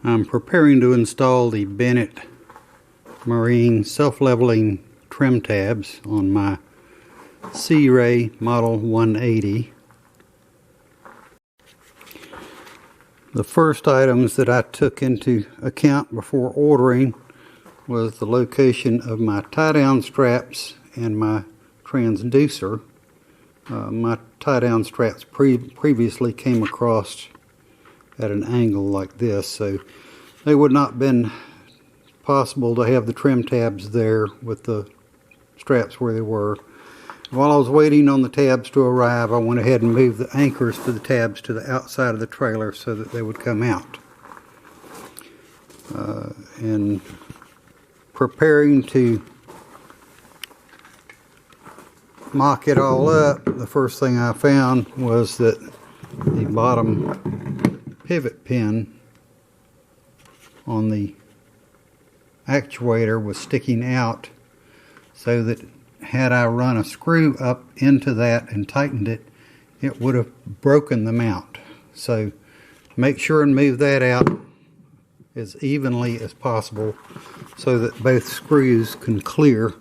I'm preparing to install the Bennett Marine self-leveling trim tabs on my Sea Ray Model 180. The first items that I took into account before ordering was the location of my tie-down straps and my transducer. My tie-down straps previously came across at an angle like this, so they would not have been possible to have the trim tabs there with the straps where they were. While I was waiting on the tabs to arrive, I went ahead and moved the anchors for the tabs to the outside of the trailer so that they would come out. And preparing to mock it all up, the first thing I found was that the bottom pivot pin on the actuator was sticking out, so that had I run a screw up into that and tightened it, it would have broken the mount. So make sure and move that out as evenly as possible so that both screws can clear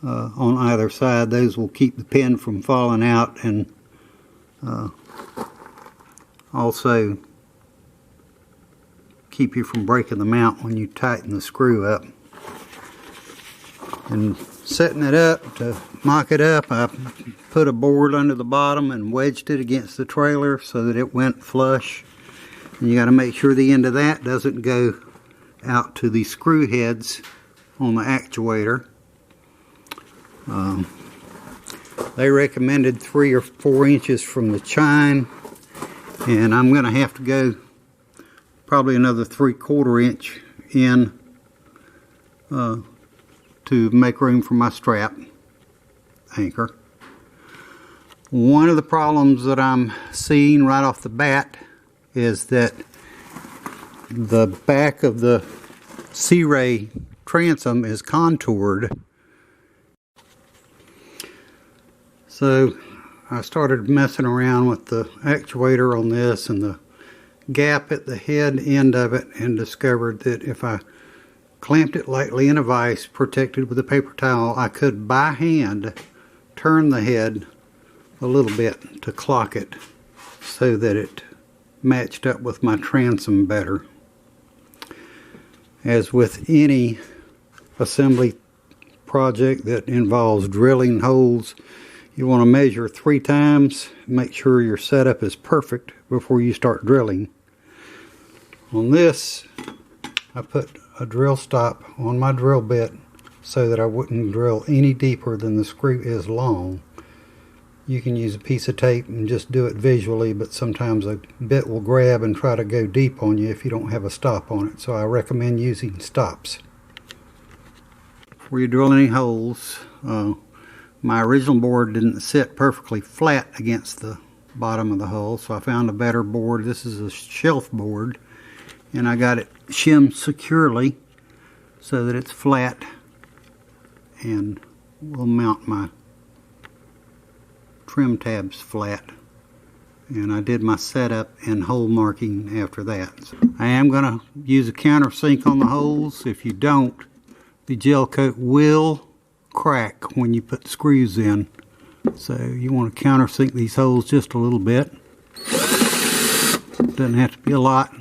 on either side. Those will keep the pin from falling out and also keep you from breaking the mount when you tighten the screw up. And setting it up to mock it up, I put a board under the bottom and wedged it against the trailer so that it went flush. And you got to make sure the end of that doesn't go out to the screw heads on the actuator. They recommended 3 or 4 inches from the chine, and I'm going to have to go probably another 3/4 inch in to make room for my strap anchor. One of the problems that I'm seeing right off the bat is that the back of the Sea Ray transom is contoured. So I started messing around with the actuator on this and the gap at the head end of it, and discovered that if I clamped it lightly in a vise protected with a paper towel, I could by hand turn the head a little bit to clock it so that it matched up with my transom better. As with any assembly project that involves drilling holes, you want to measure 3 times, make sure your setup is perfect before you start drilling. On this, I put a drill stop on my drill bit so that I wouldn't drill any deeper than the screw is long. You can use a piece of tape and just do it visually, but sometimes a bit will grab and try to go deep on you if you don't have a stop on it. So I recommend using stops. Before you drill any holes, my original board didn't sit perfectly flat against the bottom of the hull, so I found a better board. This is a shelf board, and I got it shimmed securely so that it's flat and will mount my trim tabs flat. And I did my setup and hole marking after that. So I am going to use a countersink on the holes. If you don't, the gel coat will crack when you put the screws in. So you want to countersink these holes just a little bit. Doesn't have to be a lot.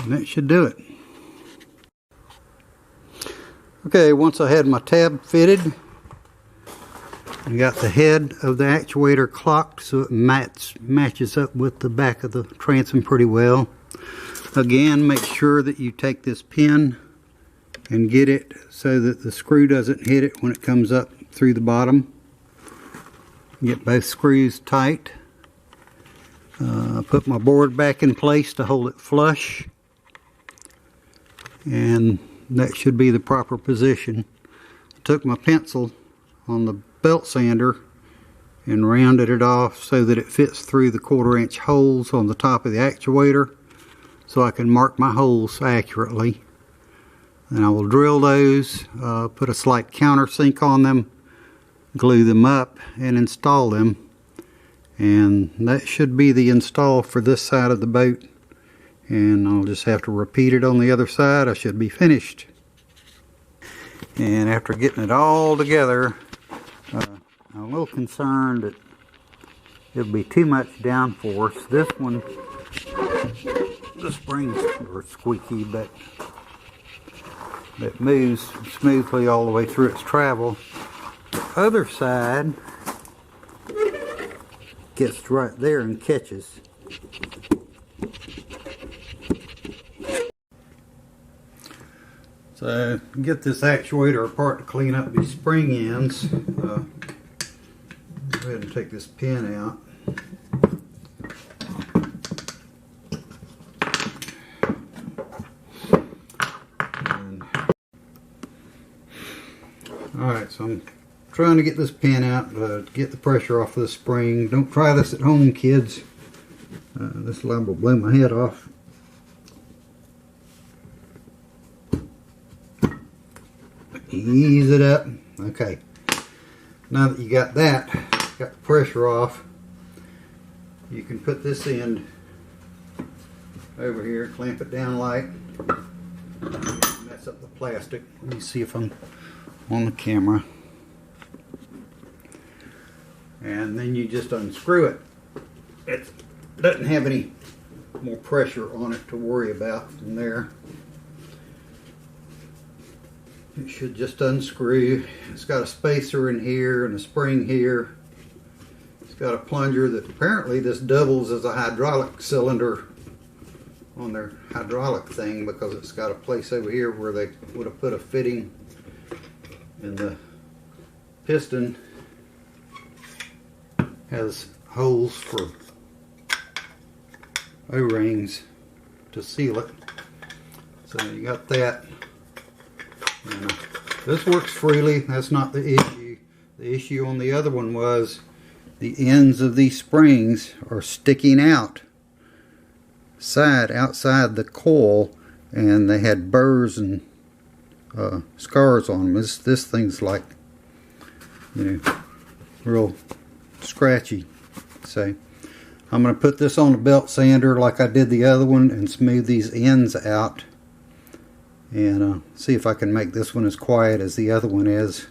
And that should do it. Okay, once I had my tab fitted, I got the head of the actuator clocked so it matches up with the back of the transom pretty well. Again, make sure that you take this pin and get it so that the screw doesn't hit it when it comes up through the bottom. Get both screws tight. Put my board back in place to hold it flush, and that should be the proper position. I took my pencil on the belt sander and rounded it off so that it fits through the 1/4 inch holes on the top of the actuator, so I can mark my holes accurately. Then I will drill those, put a slight countersink on them, glue them up, and install them. And that should be the install for this side of the boat. And I'll just have to repeat it on the other side. I should be finished. And after getting it all together, I'm a little concerned that it'll be too much downforce. This one, the springs are squeaky, but it moves smoothly all the way through its travel. The other side gets right there and catches. So get this actuator apart to clean up these spring ends. Go ahead and take this pin out. Alright, so I'm trying to get this pin out to get the pressure off of the spring. Don't try this at home, kids. This liable will blow my head off. Ease it up. Okay. Now that you got that, got the pressure off, you can put this end over here, clamp it down light, mess up the plastic. Let me see if I'm on the camera. And then you just unscrew it. It doesn't have any more pressure on it to worry about from there. It should just unscrew. It's got a spacer in here and a spring here. It's got a plunger that apparently this doubles as a hydraulic cylinder on their hydraulic thing, because it's got a place over here where they would have put a fitting, and the piston has holes for O-rings to seal it. So you got that. And this works freely. That's not the issue. The issue on the other one was the ends of these springs are sticking out outside the coil, and they had burrs and scars on them. This thing's like, you know, real scratchy. So I'm going to put this on a belt sander like I did the other one and smooth these ends out, and see if I can make this one as quiet as the other one is.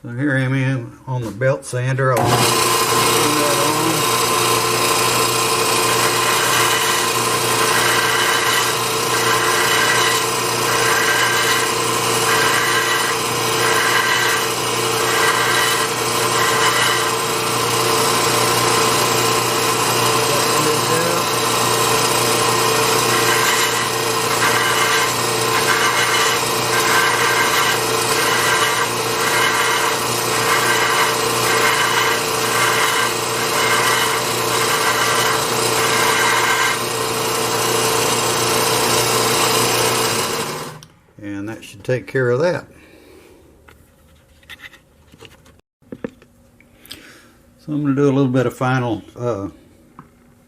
So here I am on the belt sander. I'll turn that on. And that should take care of that. So I'm going to do a little bit of final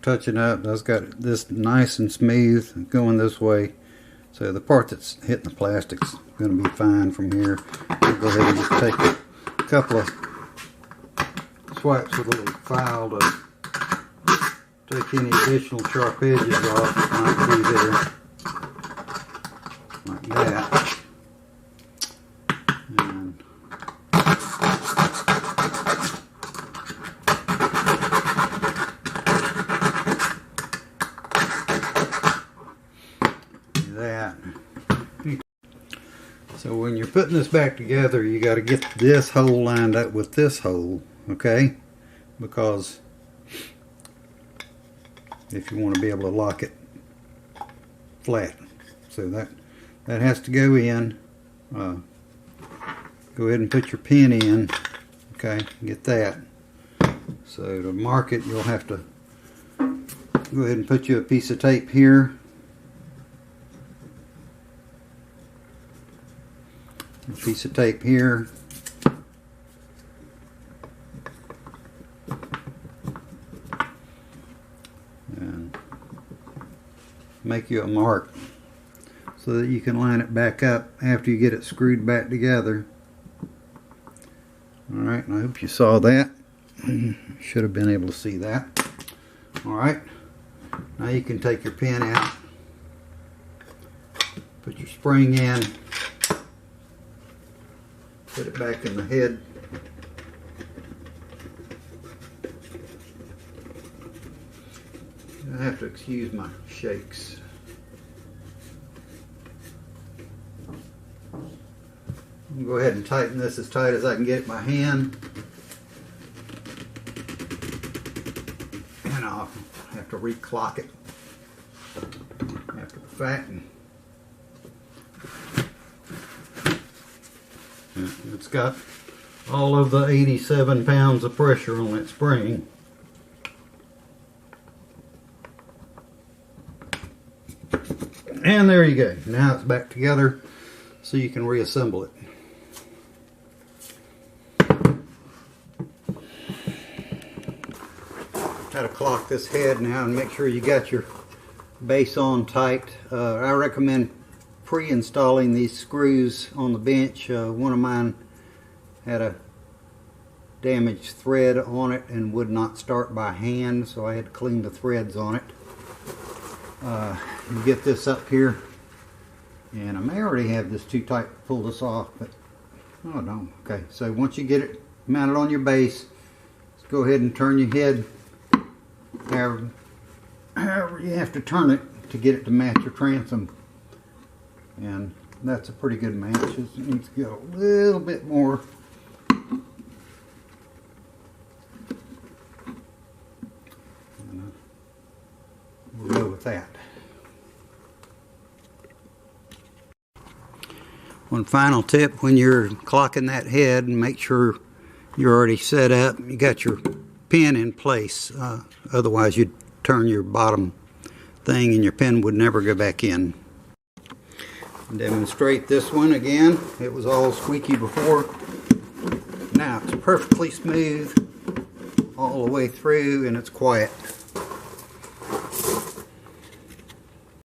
touching up. I've got this nice and smooth going this way. So the part that's hitting the plastic's going to be fine from here. I'll go ahead and just take a couple of swipes with a little file to take any additional sharp edges off that might be there. Like that. And that. So when you're putting this back together, you got to get this hole lined up with this hole, okay? Because if you want to be able to lock it flat, so that has to go in. Go ahead and put your pin in, okay? Get that. So to mark it, you'll have to go ahead and put you a piece of tape here. a piece of tape here. And make you a mark so that you can line it back up after you get it screwed back together. Alright, I hope you saw that. Should have been able to see that. Alright, now you can take your pin out, put your spring in, put it back in the head. I have to excuse my shakes. I'm going to go ahead and tighten this as tight as I can get it by hand. And I'll have to reclock it after the fact. It's got all of the 87 pounds of pressure on that spring. And there you go. Now it's back together so you can reassemble it. Got to clock this head now and make sure you got your base on tight. I recommend pre-installing these screws on the bench. One of mine had a damaged thread on it and would not start by hand, so I had to clean the threads on it. You get this up here, and I may already have this too tight to pull this off, but oh no. Okay, so once you get it mounted on your base, let's go ahead and turn your head however you have to turn it to get it to match your transom. And that's a pretty good match. It needs to go a little bit more. We'll go with that. One final tip when you're clocking that head, and make sure you're already set up. You got your pin in place. Otherwise you'd turn your bottom thing and your pin would never go back in. Demonstrate this one again. It was all squeaky before. Now it's perfectly smooth all the way through and it's quiet.